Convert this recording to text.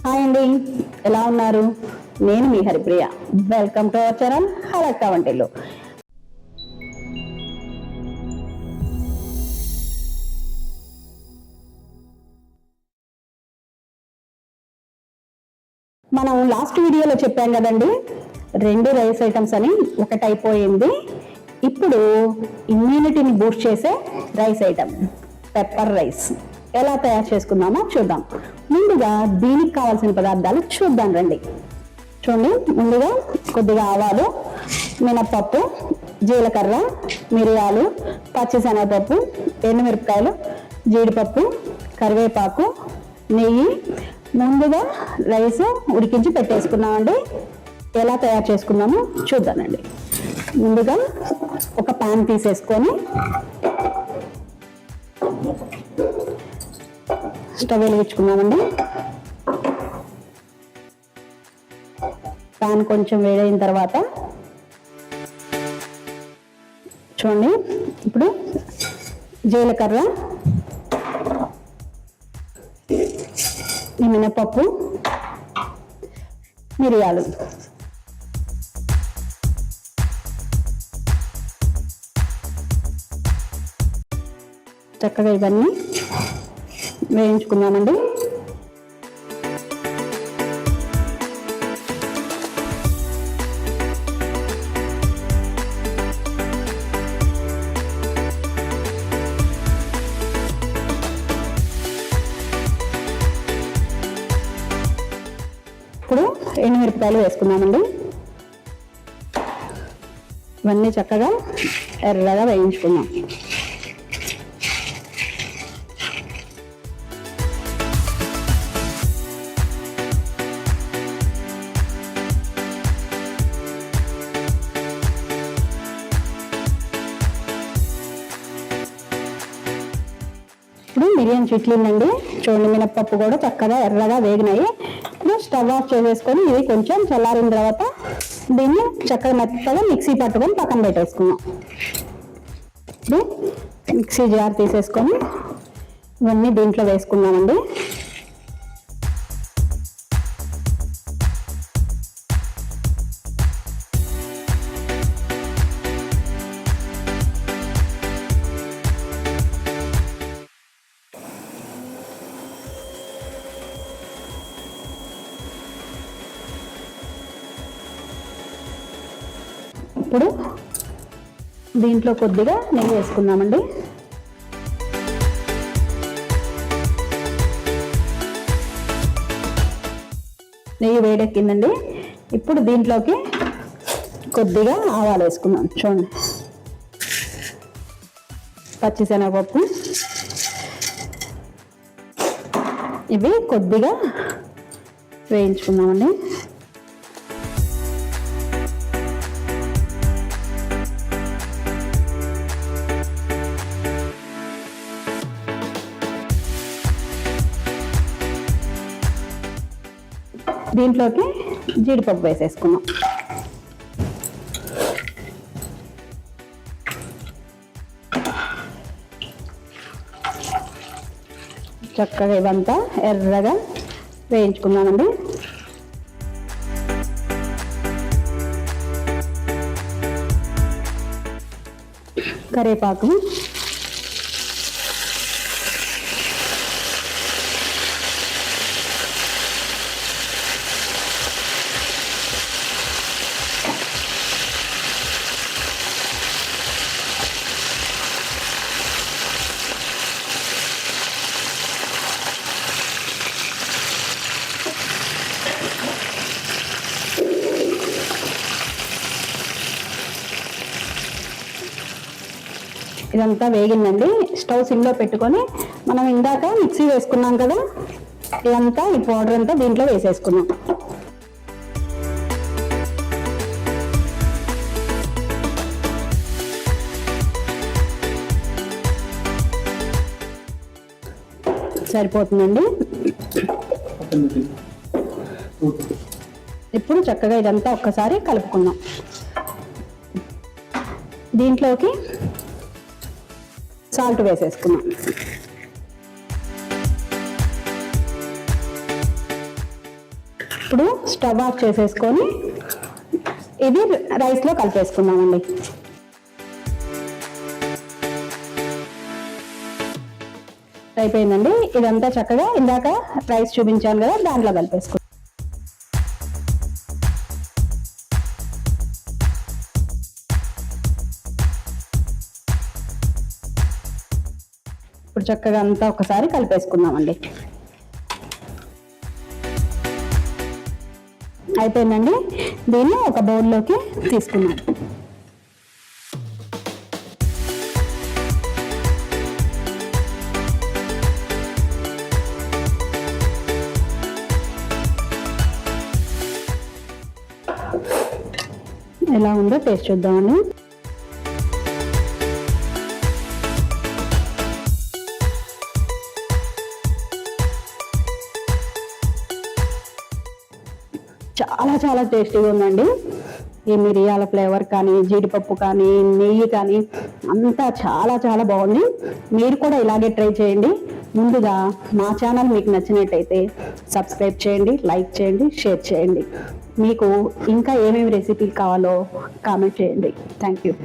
Hi అండి, ఎలా ఉన్నారు? నేను మీ Haripriya. Welcome to our channel Harakka Vantillu. మనం లాస్ట్ వీడియోలో చెప్పాం కదండి, 2 రైస్ ఐటమ్స్ అని. ఒకటి అయిపోయింది. ఇప్పుడు ఇమ్యూనిటీని బూస్ట్ చేసే రైస్ ఐటమ్ పెప్పర్ రైస్ ఎలా తయారు చేసుకుందామో చూద్దాం. ముందుగా దీనికి కావాల్సిన పదార్థాలు చూద్దాం రండి. చూడండి, ముందుగా కొద్దిగా ఆవాలు, మినప్పప్పు, జీలకర్ర, మిరియాలు, పచ్చిశనగపప్పు, ఎండుమిరపకాయలు, జీడిపప్పు, కరివేపాకు, నెయ్యి. ముందుగా రైస్ ఉడికించి పెట్టేసుకున్నామండి. ఎలా తయారు చేసుకుందామో చూద్దామండి. ముందుగా ఒక పాన్ తీసేసుకొని స్టవ్ వెలిగించుకున్నామండి. పాన్ కొంచెం వేడైన తర్వాత చూడండి, ఇప్పుడు జీలకర్ర, మినపప్పు, మిరియాలు, చక్కగా ఇవన్నీ వేయించుకుందామండి. ఇప్పుడు ఎండుమిరపకాయలు వేసుకుందామండి. ఇవన్నీ చక్కగా ఎర్రగా వేయించుకుందాం. ఇప్పుడు మిరియం చిట్లిందండి. చూడండి, మినప్పప్పు కూడా చక్కగా ఎర్రగా వేగినాయి. ఇప్పుడు స్టవ్ ఆఫ్ చేసేసుకొని ఇది కొంచెం చల్లారిన తర్వాత దీన్ని చక్కగా మెత్తగా మిక్సీ పట్టుకొని పక్కన పెట్టేసుకున్నాం. ఇప్పుడు మిక్సీ జార్ తీసేసుకొని ఇవన్నీ దీంట్లో వేసుకున్నామండి. ఇప్పుడు దీంట్లో కొద్దిగా నెయ్యి వేసుకుందామండి. నెయ్యి వేడెక్కిందండి. ఇప్పుడు దీంట్లోకి కొద్దిగా ఆవాలు వేసుకుందాం. చూడండి, పచ్చిశనగపప్పు, ఇవి కొద్దిగా వేయించుకుందామండి. దీంట్లోకి జీడిపప్పు వేసేసుకున్నాం. చక్కగా ఇవంతా ఎర్రగా వేయించుకున్నామండి. కరివేపాకు, ఇదంతా వేగిందండి. స్టవ్ సిమ్లో పెట్టుకొని మనం ఇందాక మిక్సీ వేసుకున్నాం కదా, ఇదంతా ఈ పౌడర్ అంతా దీంట్లో వేసేసుకున్నాం. సరిపోతుందండి. ఇప్పుడు చక్కగా ఇదంతా ఒక్కసారి కలుపుకుందాం. దీంట్లోకి సాల్ట్ వేసేసుకున్నాం. ఇప్పుడు స్టవ్ ఆఫ్ చేసేసుకొని ఇది రైస్లో కలిపేసుకుందామండి. అయిపోయిందండి. ఇదంతా చక్కగా ఇందాక రైస్ చూపించాను కదా, దాంట్లో కలిపేసుకుందాం. ఇప్పుడు చక్కగా అంతా ఒకసారి కలిపేసుకుందామండి. అయిపోయిందండి. దీన్ని ఒక బౌల్లోకి తీసుకున్నాం. ఎలా ఉందో టేస్ట్ చూద్దామండి. చాలా చాలా టేస్టీగా ఉందండి. ఈ మిరియాల ఫ్లేవర్ కానీ, జీడిపప్పు కానీ, నెయ్యి కానీ అంతా చాలా చాలా బాగుంది. మీరు కూడా ఇలాగే ట్రై చేయండి. ముందుగా మా ఛానల్ మీకు నచ్చినట్టయితే సబ్స్క్రైబ్ చేయండి, లైక్ చేయండి, షేర్ చేయండి. మీకు ఇంకా ఏమేమి రెసిపీలు కావాలో కామెంట్ చేయండి. Thank you.